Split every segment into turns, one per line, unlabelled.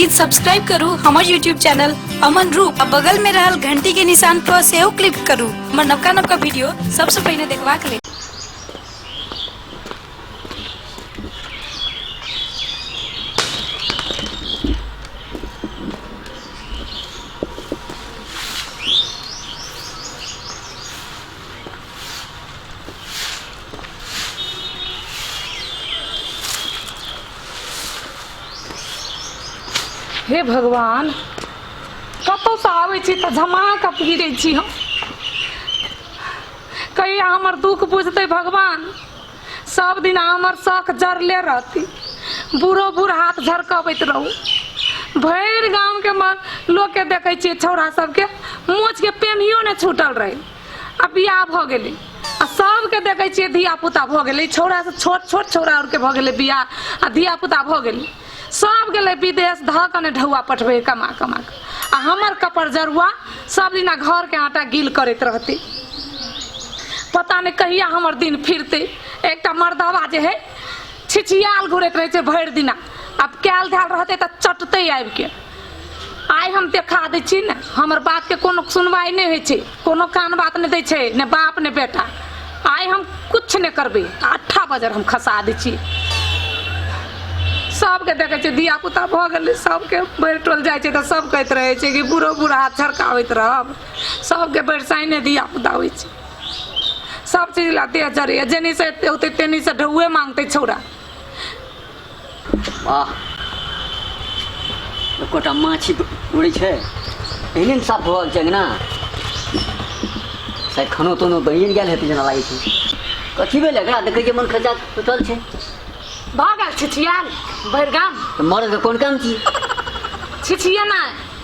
खातिर सब्सक्राइब करू हमार यूट्यूब चैनल अमन रूप। बगल में रहल घंटी के निशान पर सेव क्लिक करू हमार नवका नवका वीडियो सबसे पहले देखवा के लिए।
हे भगवान, कतौ से आवे छी त झमाका गिरे छी हम। कहिया हमर दुख बुझते भगवान। सब दिन हमर शौक जरले रहती, बुढ़ो बुढ़ हाथ झरकबैत रहू। भैर गांव के लोग के देखे छी छौड़ा सबके मोछ के पेनियो ने छूटल रहे। अब बियाह भ गेलै आ सबके देखे छी धिया पुता भ गेलै। छौड़ा से छोट छोट छौड़ा और के भ गेलै बियाह आ धिया पुता भ गेलै। सब गेले विदेश धकने ढौआ पटबे कमा कमा आ हमर कपड़ जरुआ सब दिना घर के आटा गिल करते रहते। पता नहीं कहिया हमर दिन फिरते। एकटा मर्दवा जे है छिछियाल घुरत रहे छे भर दिना। अब कैल धाल रहते त चटते आबि के। आइ हम देखा दै छी ने हमर बात के कोनो सुनवाई नहीं होइ छे, कोनो कान बात नहीं दै छे ने बाप ने बेटा। आइ हम कुछ नहीं करबे, 8 बजे हम खसा दै छी। सबके देखे छे धिया पुता भ गेलै, सबके बैर टोल जाय छे त सब कहत रहे छे कि बुढ़ो बुढ़ा हाथ झरकावत रहब। सबके बैरसाइने धिया पुता होइ छे। सब चीज ला दे जरे जेनी से होते तेनी से ढौए मांगते छौड़ा।
वाह, कोटा माछी उड़ी छे एहन साफ भल छै ना। शायद खानो तोनो बहिन गेल हेतै जना लागै छै। कथी भेल एकरा देखै के मन खचा उठल छै।
भागल छिछियाल भैरगाम
तो मरद के कोन काम छी।
छिछिया ना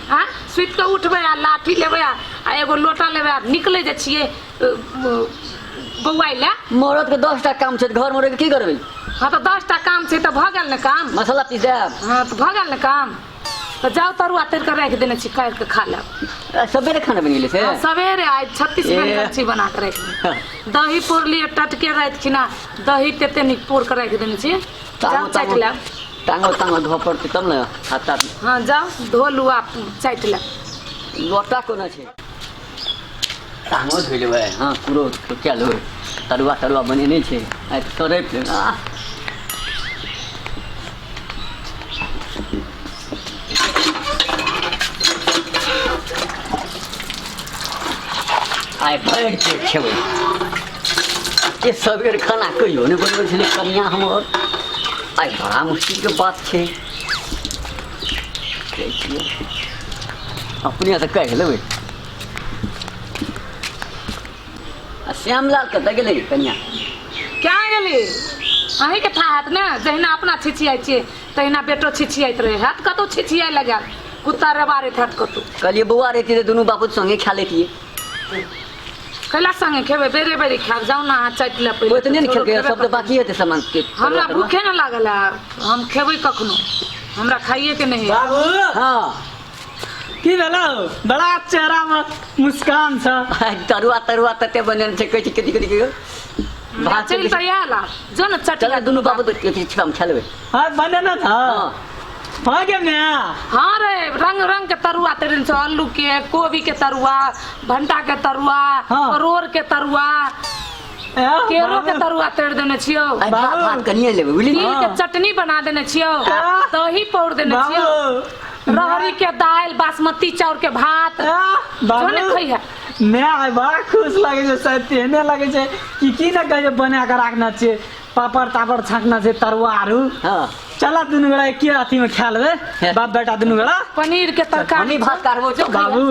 हां सुत के उठबे आ लाठी लेबे आ एगो लोटा लेबे आ निकले जे छिए बौआई ला।
मरद के 10 टा काम छै, घर में रह के की करबे।
हां तो 10 टा काम छै त भागल न काम।
मसाला पीस देब।
हां तो भागल न काम तो जाओ तरुआ तर के रख देने छी काट के खा ले।
सवेरे खाना बनेले से।
हां सवेरे आज 36 मिनट अच्छी बना के रख। दही पोर लिए टटके रात छी ना, दही तेते नि पोर के रख देने छी। जाओ चाट ले।
टांगो धो पड़ते तब ना हाथ।
हां जाओ धो लुआ चाट ले।
लोटा कोना छै टांगो धो लेबै। हां पूरो तो चलो तरुआ बनेने छै आ तोरे आइ भर के खेबै। ये सबेर खाना कहियो नहीं बनबै छलै कनिया हमर। आइ बड़ा मुश्किल के बात छै। अपने से कह लेबै। श्यामलाल कतऽ गेलै कनिया।
क्या गेली अही के था हाथ ना जहिना अपना छिछियाई छिए तहिना बेटो छिछियाइत रहे हाथ कतो छिछियाई लगा कुत्ता रे बारे हाथ कतो।
कहलिए बौआ रहती तो दोनों बापू संगे खा लेतिए।
कैला संगे खेबे बेरे बेरे खाब जाओ ना हाथ चाट ले पहिले।
ओतने नहीं खेलके सब तो बाकी है सामान के।
हमरा भूखे न लागल हम खेबै कखनो, हमरा खाइए के नहीं।
बाबू
हां
की भेला बड़ा चेहरा में मुस्कान छ।
तरुआ तते बनन छै कथि कथि
भात चल तैयाला जो न चट
चला दोनों बाबू हम खेलबै।
हां बने ना था हां के मैं।
हां रे रंग रंग के तरुआ तेरे छ, आलू के, कोबी के तरुआ, भंटा के तरुआ, परोर के तरुआ, केरो के तरुआ तेर देने छियो।
भात कनिए लेबै बुझली।
तिल के चटनी बना देने छियो, दही पौर देने छियो, रहरी के दाल, बासमती चाउर के भात जोने खई है।
मैं आइ बड़ा खुश लागे छै। शायद तेने लागे छै की ना कहे बना के रखना छै। पापड़ तापड़ छाकना छै तरुआ आरू।
हां
चला दुनु गोड़ा के अथी में खा लेबे बाप बेटा दुनु गोड़ा।
पनीर के तरकारी
भात कारबो छ
बाबू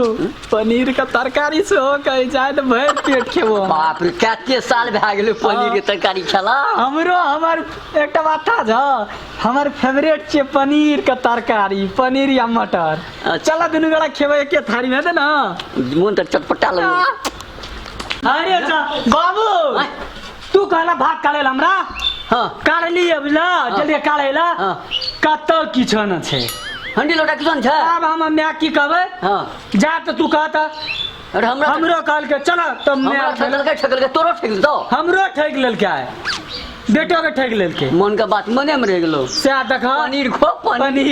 पनीर के तरकारी से हो कहे जाए तो भर पेट खेबो।
बाप रे कते साल भए गेलै पनीर के तरकारी खेला।
हमरो हमर एकटा बात था जा हमर फेवरेट छै पनीर के तरकारी, पनीर या मटर। चला दुनु गोड़ा खेबे एके थारी में दे ना
मन त चटपटा लगे।
अरे बाबू तू कहला भात काढ़ेला हमरा।
हां
काढ़ लिए बुझला जल्दी काढ़ेला। कतो किछो न छै
हंडी लोटा किसन छै।
अब हम मैं की कहबै।
हां
जा त तू कहता
अरे हमरो
काल के चला तब मैं
ठकल के तोरो ठेक दो।
हमरो ठेक लेल क्या है बेटो के ठेक लेल के
मन का बात मने में रह गेलो
से आ देखा
पनीर खो
पनीर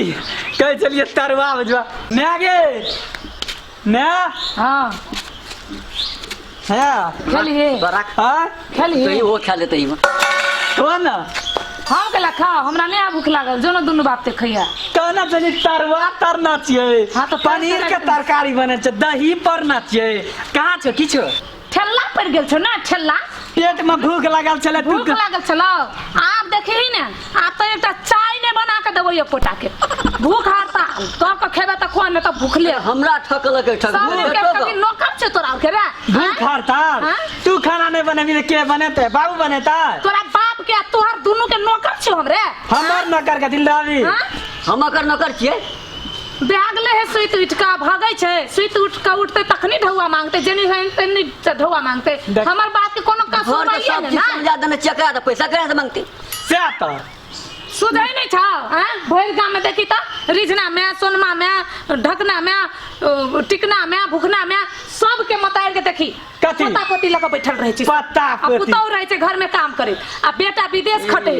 कह चलिए तरुआ भजवा मैं गे मैं
हाँ
है
खेलिए
बड़ा
हाँ
खेलिए
तो वो खा लेते ही
कौन
हम केला खाओ हमरा नहीं भूख लागल जो ना दुनू बाप ते खैया
कहना चाहिए तरुआ तरना चाहिए
हाँ, तो
पनीर के तरकारी बने छै दही परना चाहिए कहाँ छो की छो
ठेला पड़ गेल छो ना ठेला
पेट में भूख लागल चले तू
भूख लागल चलो आप देखे ही ना आप तो एक चाय ने बना के देबो ये पोटा के भूख हड़ताल तो का खेबे त कोन त भूखले
हमरा ठकल के ठक
सब के कभी नौकर छे तोरा के रे
भूख हड़ताल
हाँ?
तू खाना नहीं बनेबी के बनेते बाबू बनेता
तोरा बाप के तोहर दोनों के नौकर छे हमरे
हमर नौकर के दिलदारी
हां
हम कर नौकर छिए
बैगले है सुइत उठ का भागै छे सुइत उठ का उठते तखनी ढौआ मांगते जनी है तनी ढौआ मांगते
देख।
हमर बात के कोनो
घर
कसूर
के
नहीं
सब
है
चीज
ना
समझा देने चकरा तो पैसा करे से मांगते
से तो
सुधै नहीं था हैं भोर गांव में देखी त रिझना में सोनमा में ढकना में टिकना में भुखना में सब के मतार के देखी
कथी?
पता पोती लगा बैठल रहे छी
पता
आ
पोती।
पुतौ रहे छै घर में काम करे आ बेटा विदेश खटे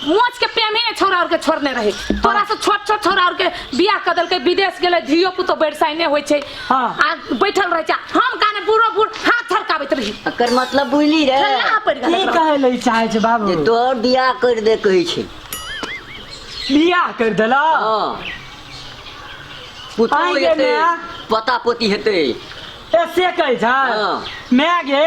मोच के पेमे ने छोरा और के छोड़ने रहे तोरा से छोट छोट छोरा और के बियाह कर देल के विदेश गेले धियो पुतो बैठसाई ने होय छै
हाँ।
आ बैठल रहे छै हम काने बूढ़ो बूढ़ हाथ छरकाबैत रही
एकर मतलब बुझली रे
ठेला पड़
की
गेल
कहे ले चाहे छै बाबू
जे तोहर बियाह कर दे कहै छै
बियाह कर देला
हां पुतौ
आइ गे
हेतै
माय।
पता पोती हेतै
ऐसे कहे छै
हाँ।
मैं गे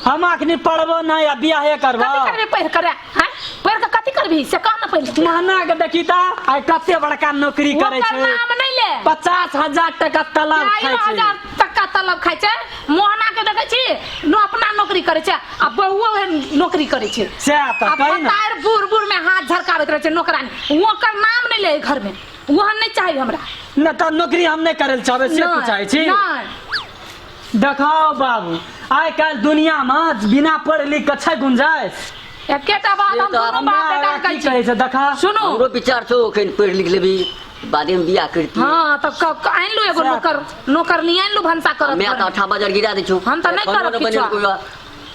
हम अखनी पढ़बो नहीं आ बियाहे करबो
कथी करबे पढ़ करे हैं पढ़ के कथी करबी से कह न पहिले
नाना के देखी ता आइ कते बड़का नौकरी करे
ओकर
छै
नाम नहीं ले
50,000 टका तलब खाइ छै
1000 टका तलब खाइ छै मोहना के देखै छी नो अपना नौकरी करे छै आ बहुओ नौकरी करे छै
से तो
आ
कहि ना
बतार बूढ़ बूढ़ में हाथ झरकाबैत रहे छै नौकरानी ओकर नाम नहीं ले घर में वहन नहीं चाहिए हमरा
न त नौकरी हम नहीं करे चाहे से तू चाहे छी
नहीं
देखाओ बाबू आइ काल दुनिया में बिना पढ़ लिख के छै गुंजाइश
एकेटा बात
ये
हम
तो
दोनों बाप बेटा
की
कहै
कहे
छी
छै देखा
सुनो
हमरो विचार छौ एखन पढ़ि लिख लेबी बादे में बियाह करती
हाँ तो आइन लो एगो नौकर नहीं आइन लो भंसा करत
मैं तो 8 बाजार गिरा दे छु
हम तो नहीं करब किछो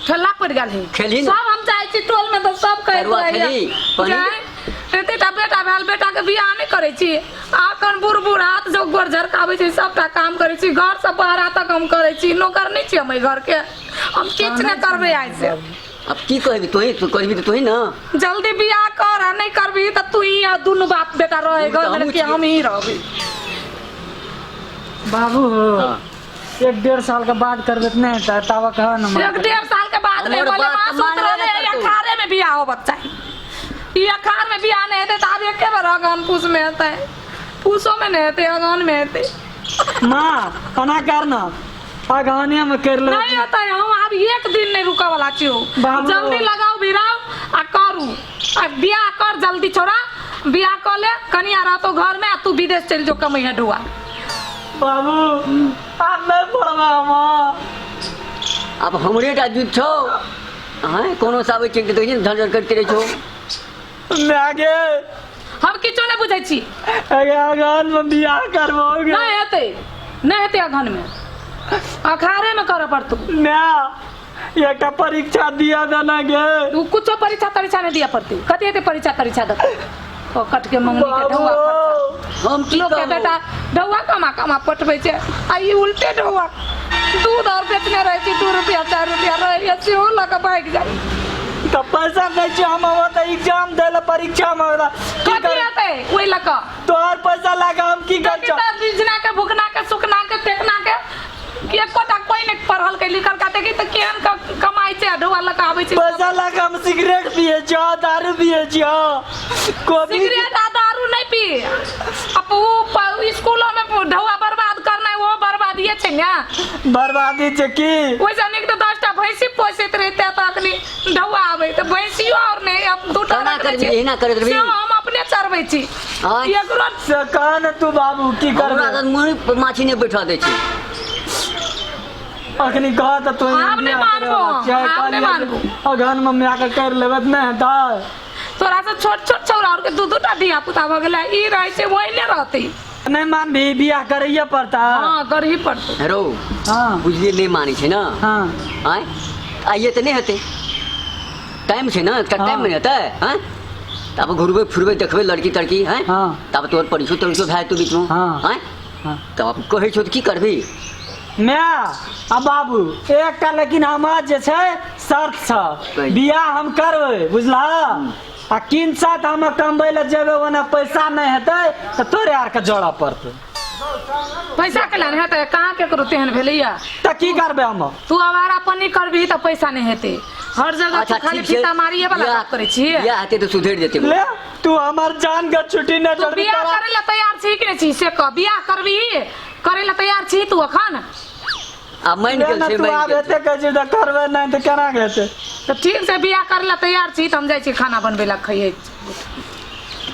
ठेला पड़ गेल है
खेली ना।
सब हम चाहे छी टोल में तो सब कह
तरुआ खेली, पनीर।
जाए एतेटा बेटा भेल बेटा के बियाह नहीं करे छी आखन बूढ़ बूढ़ हाथ जो गोर झरकाबै छी सबटा काम करे छी घर से बाहर तक हम करे छी नौकर नहीं छी हम एहि घर के हम किछ नहीं करबे आइ से
अब की कहबी तोही तू करबी तो तोही ना
जल्दी बियाह कर आ नहीं करबी त तू ही आ दुनु बाप बेटा रहे घर में कि हम ही रहबी
बाबू
हाँ।
1-1.5 साल के बाद करबे त नहीं त तब कह न
एक 1.5 साल के बाद में
हमर
बोले
बात
मां
तो मान
सूत्र
लेना
ले
पड़तो।
अखाड़े में बियाह हो बच्चा ये अखाड़ में बियाह नहीं हेते त आब एके बार अगन पूस में हेते पूसो में नहीं हेते अगन में हेते
मां कना करना अगहने में कर ले
नहीं होता है हम अब एक दिन नहीं रुका वाला छी
बाबू।
जल्दी लगाओ बिराओ आ करू आ बियाह कर जल्दी छोड़ा बियाह कर ले कनिया रहतो घर में आ तू विदेश चल जो कमैया ढुआ
बाबू आप नहीं पढ़बा मां
अब हमरे टा जुट छौ हां कोनो साबे चेक तो ही धर करते रह छौ
लागे
हम किछो नहीं बुझै छी
अगहन में बियाह करबोगे
नहीं हेते अगन में अखाड़े में कर पड़तू
ना एकटा परीक्षा दिया देना गे
तू कुछ परीक्षा तरीक्षा नहीं दिया पड़ती कथी हेते परीक्षा तरीक्षा दे ओ कट के मंगनी के ढौआ खर्चा
हम की
लोग के
कहबो
बेटा ढौआ कमा कमा पटबै छै आ ई उल्टे ढौआ दूध और बेचने रहे छी 2 रुपया 4 रुपया रहे या सेहो लगा भाग जाए
तो पैसा कहै छी हम अब त एग्जाम देले परीक्षा में होला की
कथी
कर
हेते ओइ लगा
तोहर पैसा लगा हम की कर
कितना बिजना के भुखना के सुखना के टेकना के कि एकोटा कोई नहीं पढ़ल के लिखल का देखी त केहन कमाई छै ढौआ लगा आबै छै
पैसा लगा हम सिगरेट पिए छ दारू पिए छ कोबी
सिगरेट आ दारू नहीं पी अब वो स्कूलों में ढौआ बर्बाद करना है वो बर्बाद ये छै ना
बर्बादी छै की
वैसे निक तो 10टा भैंसी पोसैत रहते त अखनी ढौआ आबै त भैंसियो और नहीं अब 2टा
केना करबी एना करैत रहबी
हम अपने चरबै छी
हाँ।
एकरो
से कान तू बाबू की
हमरा
करबे
त मुंह पर माछी ने बैठा दे छी
अखनी कह त तू
आब नहीं मानबो, आब नहीं मानबो।
अगहन में मैं के कर लेबे त नहीं त
तोरा से छोट छोट छौरा और के 2-2टा धिया पुता भ गेलै ई रहै छै वही ने रहतै
नहीं मान भी बियाह करैया पड़ता
हां करही पड़तै
हेरो
हां
बुझलिए नहीं मानी छै ना
हां
आय आइए त नहीं हेते टाइम छै ना का टाइम में हेतै हैं तब घुरबे फिरबे देखबे लड़की तड़की हैं
हाँ।
तब तोर परिचय तरिचय भए जेतौ बीच में
हाँ।
हैं
हाँ।
तब कहै छौ तऽ की करबी
मैं आ बाबू एक का लेकिन हमार जे छै शर्त छ बियाह हम करबै बुझला आ किन साथ हम कमबै ले जेबै ओना पैसा नहीं हेतै तऽ तोरे आर के जोड़ा पड़तै
पैसा के लाने हेतै कहाँ के करू तेहन भेलैया
तऽ की करबै हम
तू आवारा पन्नी करबी तऽ पैसा नहीं हेतै हर जगह तू खाली फीता मारिए वाला बात करै छी
बियाह हेतै तऽ सुधरि जेतै
ले तू हमर जान के छुट्टी न
तू
छोड़
बियाह करे ला तैयार छी कि नहीं छी से कह बियाह करबी करे ला तैयार छी तू अखन
आ मान गेल छै
तू
मान
आब
गेल
एते कहै छी तऽ करबै नहीं तऽ केना हेतै
तो ठीक से बियाह करे ला तैयार छी तो हम जाय छी खाना बनबे ला खाइए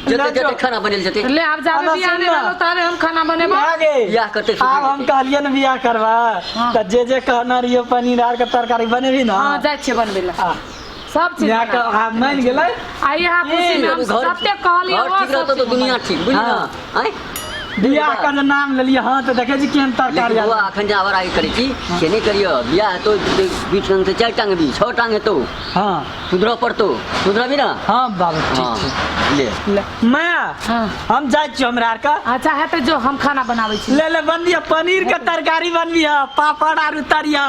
जते जते खाना बनल जेतै
ले अब जाबे
अना
बियाह
सुन
नहीं
ना।
रहलो तारे हम खाना बनेबो
आगे
बियाह करतै
आब हम कहलिए न बियाह करबा तऽ जे कहना रहियो पनीर आर के तरकारी बनेबी ना
हां जाय छी बनबे ला
आ,
सब चीज
बियाह के हाँ मान गेलै
आ यहाँ खुशी में हम सबते कहलिए
घर ठीक रहतौ तऽ दुनिया ठीक बुझली ना हैं
बियाह का जे नाम लेलिए हाँ तऽ देखे छी केहन तरकारी
लेकिन
आर
अखन जे आवर आगे करै छी से नहीं करियो बियाह हेतौ बीच में से 4 टांग भी 6 टांग हेतौ
हाँ
सुधरऽ पड़तौ सुधरबी ना
हाँ बाबू ठीक
हाँ
छै
ले
ले मैं
हाँ।
हम जाइ छी हमरा आर का
अच्छा है तो जो हम खाना बनावे छी
ले ले बनबिया पनीर के तरकारी बनबिया पापड़ आर उतरिया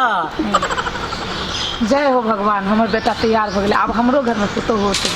जय हो भगवान हमर बेटा तैयार हो गेलै अब हमरो घर में पुतहु होते